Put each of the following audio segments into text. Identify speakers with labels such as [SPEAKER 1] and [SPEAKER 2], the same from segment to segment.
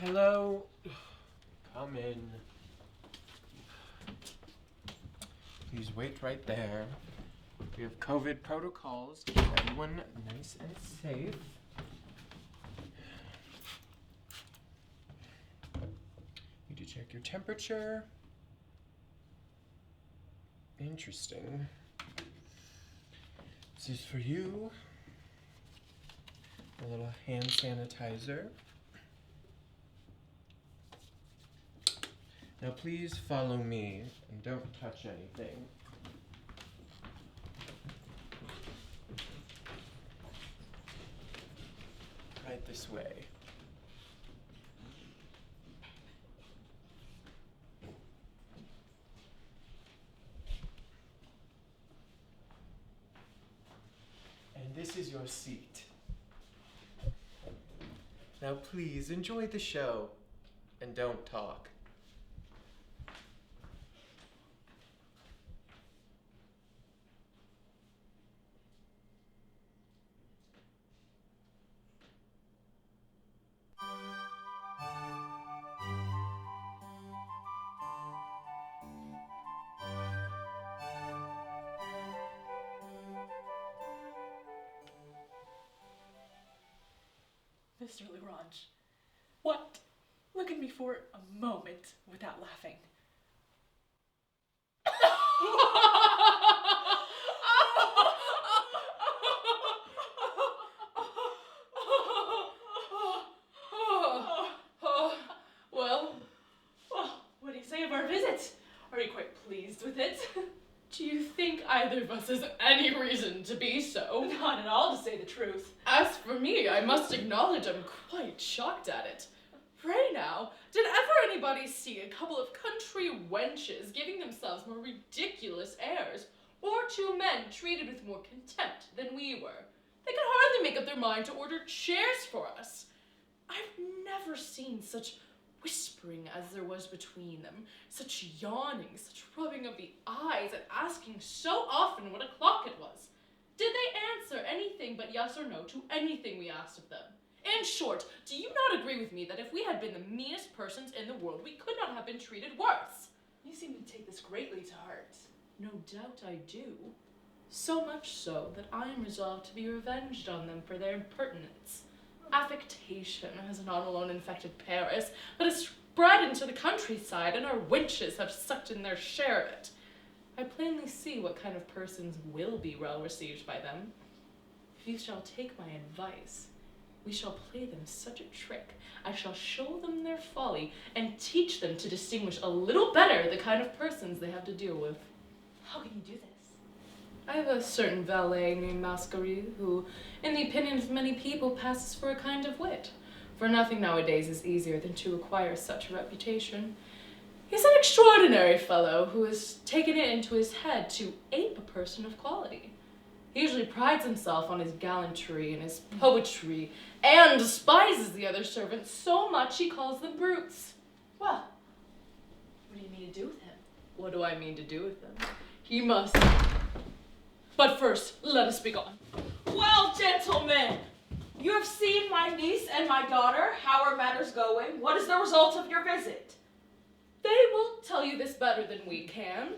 [SPEAKER 1] Hello? Come in. Please wait right there. We have COVID protocols to keep everyone nice and safe. Need to check your temperature. Interesting. This is for you. A little hand sanitizer. Now please follow me and don't touch anything. Right this way. And this is your seat. Now please enjoy the show and don't talk.
[SPEAKER 2] Mr. Lagrange, what? Look at me for a moment without laughing. Well, what do you say of our visit? Are you quite pleased with it? Do you think either of us has any reason to be so? Not at all, to say the truth. As for me, I must acknowledge I'm quite shocked at it. Pray now, did ever anybody see a couple of country wenches giving themselves more ridiculous airs, or two men treated with more contempt than we were? They could hardly make up their mind to order chairs for us. I've never seen such whispering as there was between them, such yawning, such rubbing of the eyes, and asking so often what o'clock it was. Did they answer anything but yes or no to anything we asked of them? In short, do you not agree with me that if we had been the meanest persons in the world, we could not have been treated worse? You seem to take this greatly to heart. No doubt I do. So much so that I am resolved to be revenged on them for their impertinence. Affectation has not alone infected Paris, but has spread into the countryside, and our wenches have sucked in their share of it. I plainly see what kind of persons will be well received by them. If you shall take my advice, we shall play them such a trick. I shall show them their folly, and teach them to distinguish a little better the kind of persons they have to deal with. How can you do this? I have a certain valet named Masquerade, who, in the opinion of many people, passes for a kind of wit, for nothing nowadays is easier than to acquire such a reputation. He's an extraordinary fellow who has taken it into his head to ape a person of quality. He usually prides himself on his gallantry and his poetry, and despises the other servants so much he calls them brutes. Well, what do you mean to do with him? What do I mean to do with him? He must... But first, let us be gone.
[SPEAKER 3] Well, gentlemen, you have seen my niece and my daughter. How are matters going? What is the result of your visit?
[SPEAKER 2] They will tell you this better than we can.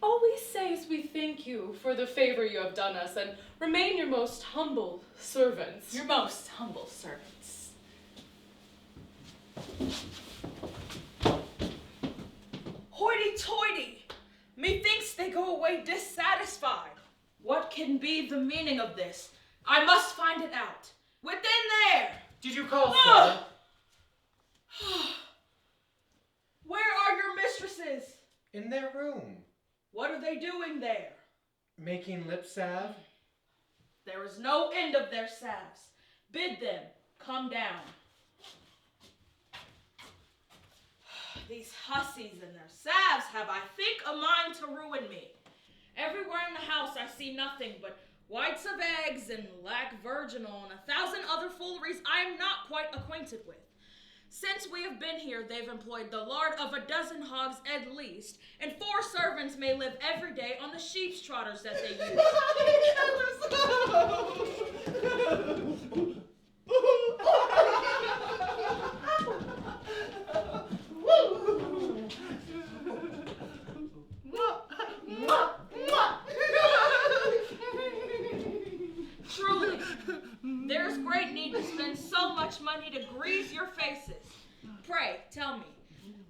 [SPEAKER 2] All we say is we thank you for the favor you have done us, and remain your most humble servants. Your most humble servants.
[SPEAKER 3] Hoity-toity! Methinks they go away dissatisfied. What can be the meaning of this? I must find it out. Within there!
[SPEAKER 1] Did you call, sir?
[SPEAKER 3] Where are your mistresses?
[SPEAKER 1] In their room.
[SPEAKER 3] What are they doing there?
[SPEAKER 1] Making lip salve.
[SPEAKER 3] There is no end of their salves. Bid them come down. These hussies and their salves have, I think, a mind to ruin me. Everywhere in the house I see nothing but whites of eggs and lac virginal and 1,000 other fooleries I am not quite acquainted with. Since we have been here, they've employed the lard of 12 hogs at least, and 4 servants may live every day on the sheep's trotters that they use.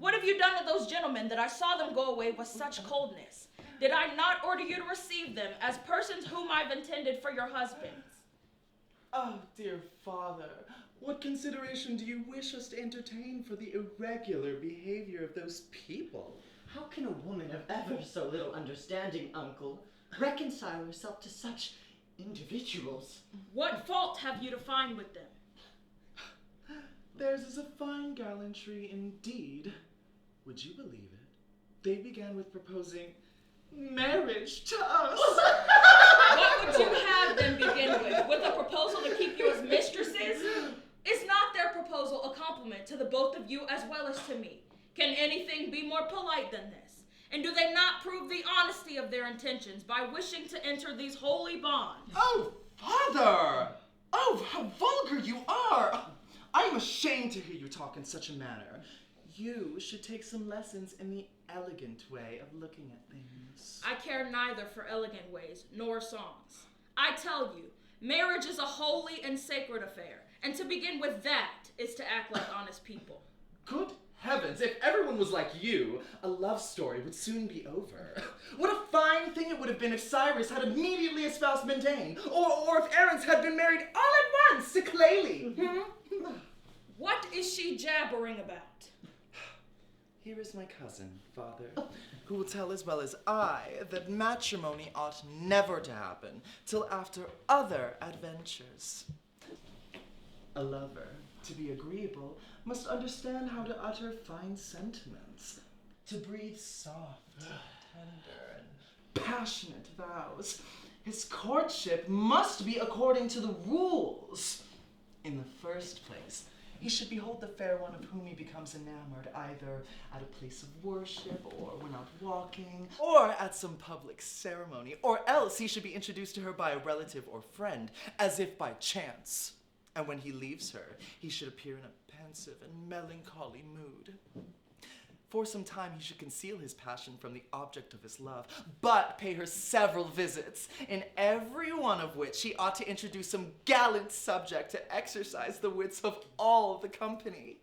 [SPEAKER 3] What have you done to those gentlemen that I saw them go away with such coldness? Did I not order you to receive them as persons whom I've intended for your husbands?
[SPEAKER 4] Oh, dear father, what consideration do you wish us to entertain for the irregular behavior of those people?
[SPEAKER 5] How can a woman of ever so little understanding, uncle, reconcile herself to such individuals?
[SPEAKER 3] What fault have you to find with them?
[SPEAKER 4] Theirs is a fine gallantry indeed. Would you believe it? They began with proposing marriage to us.
[SPEAKER 3] What would you have them begin with? With a proposal to keep you as mistresses? Is not their proposal a compliment to the both of you as well as to me? Can anything be more polite than this? And do they not prove the honesty of their intentions by wishing to enter these holy bonds?
[SPEAKER 4] Oh, father! Oh, how vulgar you are! I am ashamed to hear you talk in such a manner. You should take some lessons in the elegant way of looking at things.
[SPEAKER 3] I care neither for elegant ways nor songs. I tell you, marriage is a holy and sacred affair, and to begin with that is to act like honest people.
[SPEAKER 4] Good heavens, if everyone was like you, a love story would soon be over. What a fine thing it would have been if Cyrus had immediately espoused Mendane, or if Aarons had been married all at once to Clelie.
[SPEAKER 3] What is she jabbering about?
[SPEAKER 4] Here is my cousin, father, who will tell as well as I that matrimony ought never to happen till after other adventures. A lover, to be agreeable, must understand how to utter fine sentiments, to breathe soft and tender and passionate vows. His courtship must be according to the rules. In the first place, he should behold the fair one of whom he becomes enamored, either at a place of worship, or when out walking, or at some public ceremony, or else he should be introduced to her by a relative or friend, as if by chance. And when he leaves her, he should appear in a pensive and melancholy mood. For some time he should conceal his passion from the object of his love, but pay her several visits, in every one of which he ought to introduce some gallant subject to exercise the wits of all the company.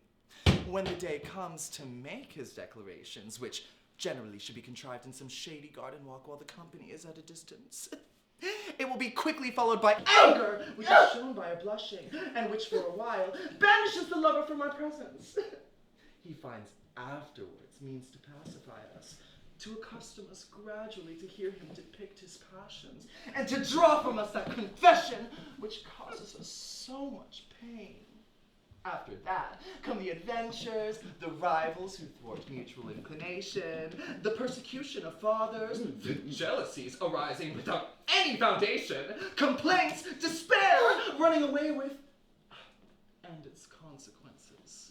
[SPEAKER 4] When the day comes to make his declarations, which generally should be contrived in some shady garden walk while the company is at a distance, it will be quickly followed by anger, which is shown by a blushing, and which for a while banishes the lover from our presence. He finds afterwards means to pacify us, to accustom us gradually to hear him depict his passions, and to draw from us that confession which causes us so much pain. After that come the adventures, the rivals who thwart mutual inclination, the persecution of fathers, the jealousies arising without any foundation, complaints, despair, running away with, and its consequences.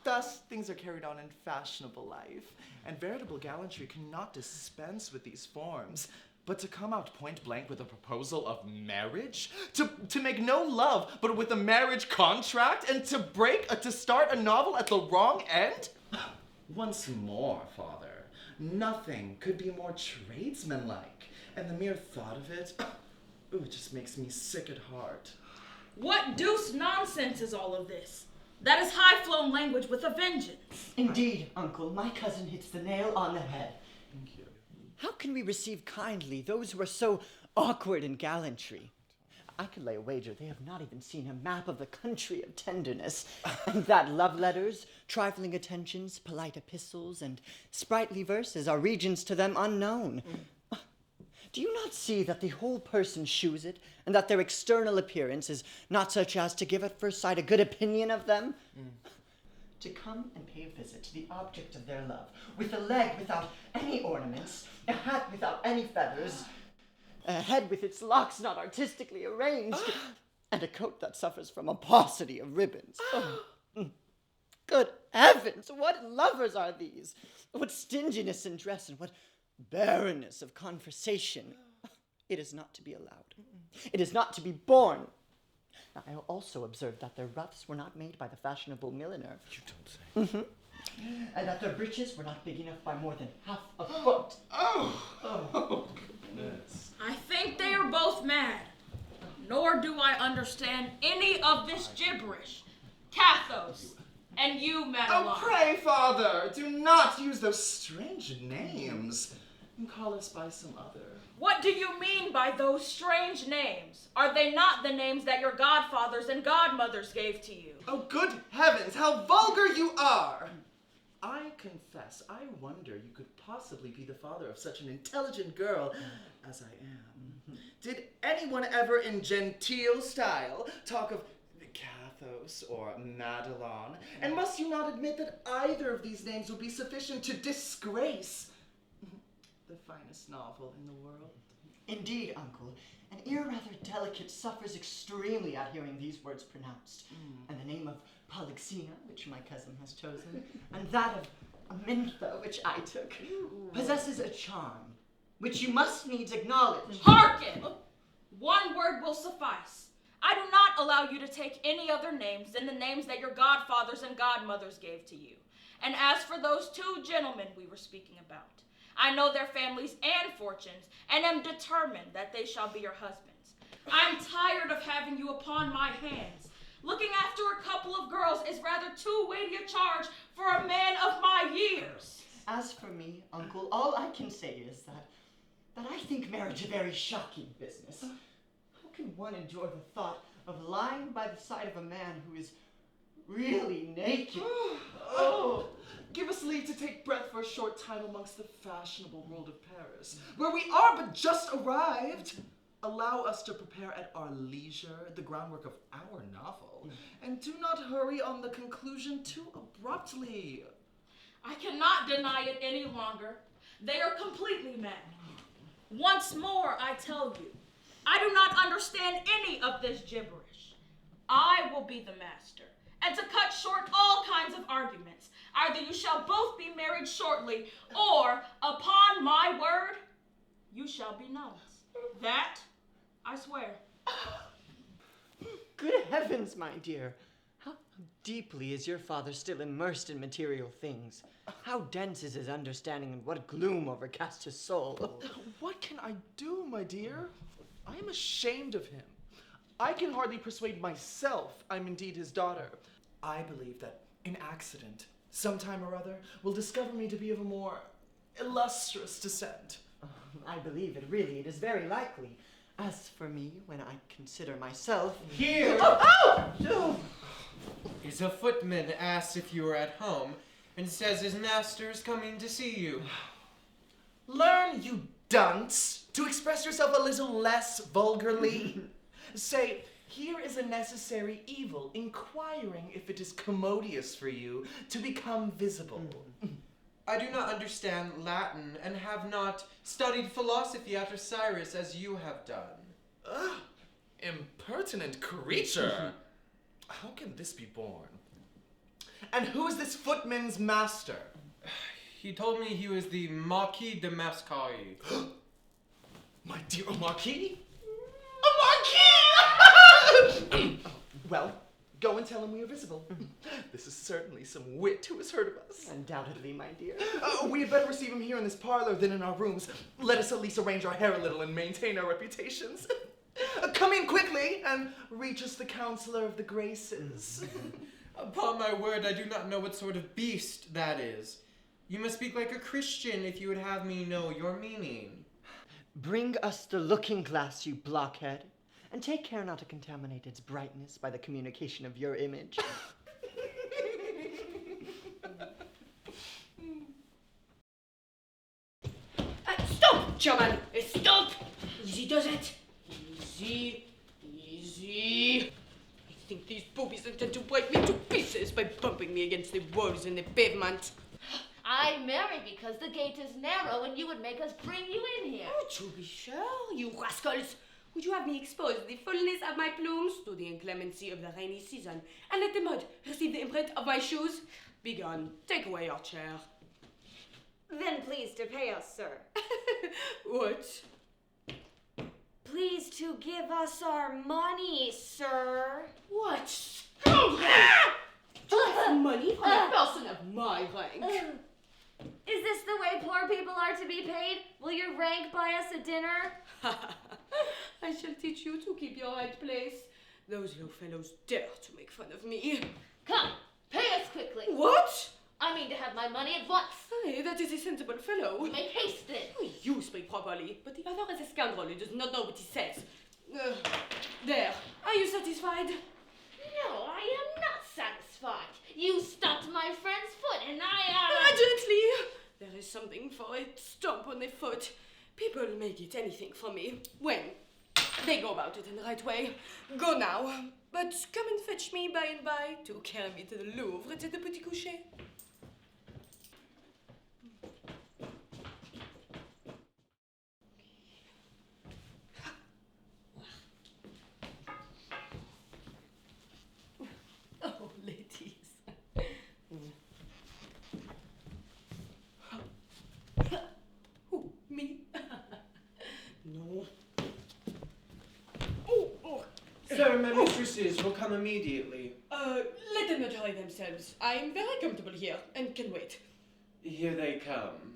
[SPEAKER 4] Thus, things are carried on in fashionable life, and veritable gallantry cannot dispense with these forms. But to come out point blank with a proposal of marriage? To make no love, but with a marriage contract? And to start a novel at the wrong end? Once more, father, nothing could be more tradesmanlike, and the mere thought of it, it just makes me sick at heart.
[SPEAKER 3] What deuce nonsense is all of this? That is high-flown language with a vengeance.
[SPEAKER 5] Indeed, uncle, my cousin hits the nail on the head.
[SPEAKER 4] Thank you.
[SPEAKER 6] How can we receive kindly those who are so awkward in gallantry? I could lay a wager they have not even seen a map of the country of tenderness, and that love letters, trifling attentions, polite epistles, and sprightly verses are regions to them unknown. Do you not see that the whole person shews it, and that their external appearance is not such as to give at first sight a good opinion of them? To come and pay a visit to the object of their love, with a leg without any ornaments, a hat without any feathers, a head with its locks not artistically arranged, and a coat that suffers from a paucity of ribbons. Good heavens, what lovers are these? What stinginess in dress, and what barrenness of conversation. It is not to be allowed. It is not to be borne. Now, I also observed that their ruffs were not made by the fashionable milliner.
[SPEAKER 4] You don't say.
[SPEAKER 6] And that their breeches were not big enough by more than half a foot.
[SPEAKER 4] Oh, goodness.
[SPEAKER 3] I think they are both mad. Nor do I understand any of this gibberish. Cathos, And you,
[SPEAKER 4] Oh,
[SPEAKER 3] Madeline.
[SPEAKER 4] pray, Father, do not use those strange names. And call us by some other.
[SPEAKER 3] What do you mean by those strange names? Are they not the names that your godfathers and godmothers gave to you?
[SPEAKER 4] Oh, good heavens, how vulgar you are! I confess, I wonder you could possibly be the father of such an intelligent girl as I am. Did anyone ever in genteel style talk of Cathos or Madelon? And must you not admit that either of these names would be sufficient to disgrace the finest novel in the world?
[SPEAKER 6] Indeed, Uncle. An ear rather delicate suffers extremely at hearing these words pronounced. And the name of Polyxena, which my cousin has chosen, and that of Amintha, which I took, possesses a charm, which you must needs acknowledge.
[SPEAKER 3] Hearken! One word will suffice. I do not allow you to take any other names than the names that your godfathers and godmothers gave to you. And as for those two gentlemen we were speaking about, I know their families and fortunes, and am determined that they shall be your husbands. I'm tired of having you upon my hands. Looking after a couple of girls is rather too weighty a charge for a man of my years.
[SPEAKER 6] As for me, Uncle, all I can say is that I think marriage a very shocking business. How can one endure the thought of lying by the side of a man who is really naked?
[SPEAKER 4] Oh, give us leave to take breath for a short time amongst the fashionable world of Paris, where we are but just arrived. Allow us to prepare at our leisure the groundwork of our novel, and do not hurry on the conclusion too abruptly.
[SPEAKER 3] I cannot deny it any longer. They are completely mad. Once more, I tell you, I do not understand any of this gibberish. I will be the master, and to cut short all kinds of arguments, either you shall both be married shortly, or, upon my word, you shall be nuns. That I swear.
[SPEAKER 6] Good heavens, my dear. How deeply is your father still immersed in material things? How dense is his understanding, and what gloom overcasts his soul?
[SPEAKER 4] What can I do, my dear? I am ashamed of him. I can hardly persuade myself I'm indeed his daughter. I believe that an accident, sometime or other, will discover me to be of a more illustrious descent.
[SPEAKER 6] I believe it, really. It is very likely. As for me, when I consider myself...
[SPEAKER 1] Here
[SPEAKER 6] No!
[SPEAKER 1] is a footman asks if you are at home, and says his master is coming to see you.
[SPEAKER 4] Learn, you dunce, to express yourself a little less vulgarly. Say, here is a necessary evil, inquiring if it is commodious for you to become visible.
[SPEAKER 1] I do not understand Latin, and have not studied philosophy after Cyrus as you have done.
[SPEAKER 4] Ugh, impertinent creature! How can this be born? And who is this footman's master?
[SPEAKER 1] He told me he was the Marquis de Mascari.
[SPEAKER 4] My dear Marquis? A Marquis! Well, go and tell him we are visible. This is certainly some wit who has heard of us.
[SPEAKER 6] Undoubtedly, my dear.
[SPEAKER 4] We had better receive him here in this parlor than in our rooms. Let us at least arrange our hair a little and maintain our reputations. Come in quickly and reach us the Counselor of the Graces.
[SPEAKER 1] Upon my word, I do not know what sort of beast that is. You must speak like a Christian if you would have me know your meaning.
[SPEAKER 6] Bring us the looking glass, you blockhead, and take care not to contaminate its brightness by the communication of your image.
[SPEAKER 2] Stop, Chairman! Stop! Easy does it. Easy. Easy. I think these boobies intend to break me to pieces by bumping me against the walls and the pavement.
[SPEAKER 7] I marry because the gate is narrow and you would make us bring you in here.
[SPEAKER 2] Oh, to be sure, you rascals. Would you have me expose the fullness of my plumes to the inclemency of the rainy season, and let the mud receive the imprint of my shoes? Begone. Take away your chair.
[SPEAKER 7] Then please to pay us, sir.
[SPEAKER 2] What?
[SPEAKER 7] Please to give us our money, sir.
[SPEAKER 2] What? Just money from a person of my rank.
[SPEAKER 7] Is this the way poor people are to be paid? Will your rank buy us a dinner?
[SPEAKER 2] I shall teach you to keep your right place. Those low fellows dare to make fun of me.
[SPEAKER 7] Come, Pay us quickly.
[SPEAKER 3] What?
[SPEAKER 7] I mean to have my money at once.
[SPEAKER 2] Aye, that is a sensible fellow.
[SPEAKER 7] Make haste then.
[SPEAKER 2] You speak properly, but the other is a scoundrel who does not know what he says. There. Are you satisfied?
[SPEAKER 7] No, I am not satisfied. You stopped my friend's foot and I
[SPEAKER 2] Gently. There is something for a stomp on the foot. People make it anything for me when they go about it in the right way. Go now, but come and fetch me by and by to carry me to the Louvre to the Petit Coucher. Oh, ladies. Who, me? No. Oh.
[SPEAKER 1] Sir, my mistresses will come immediately.
[SPEAKER 2] Let them enjoy themselves. I'm very comfortable here and can wait.
[SPEAKER 1] Here they come.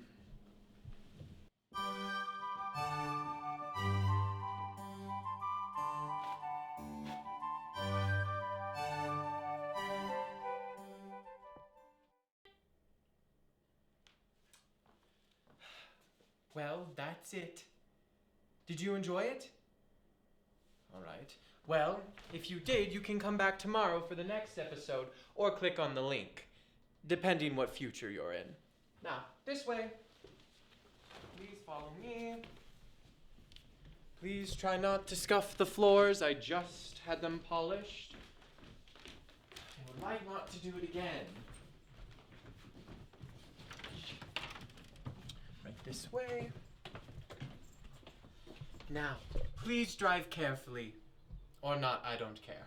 [SPEAKER 1] Well, that's it. Did you enjoy it? All right. Well, if you did, you can come back tomorrow for the next episode or click on the link, depending what future you're in. Now, this way. Please follow me. Please try not to scuff the floors. I just had them polished. I would like not to do it again. Right this way. Now, please drive carefully. Or not, I don't care.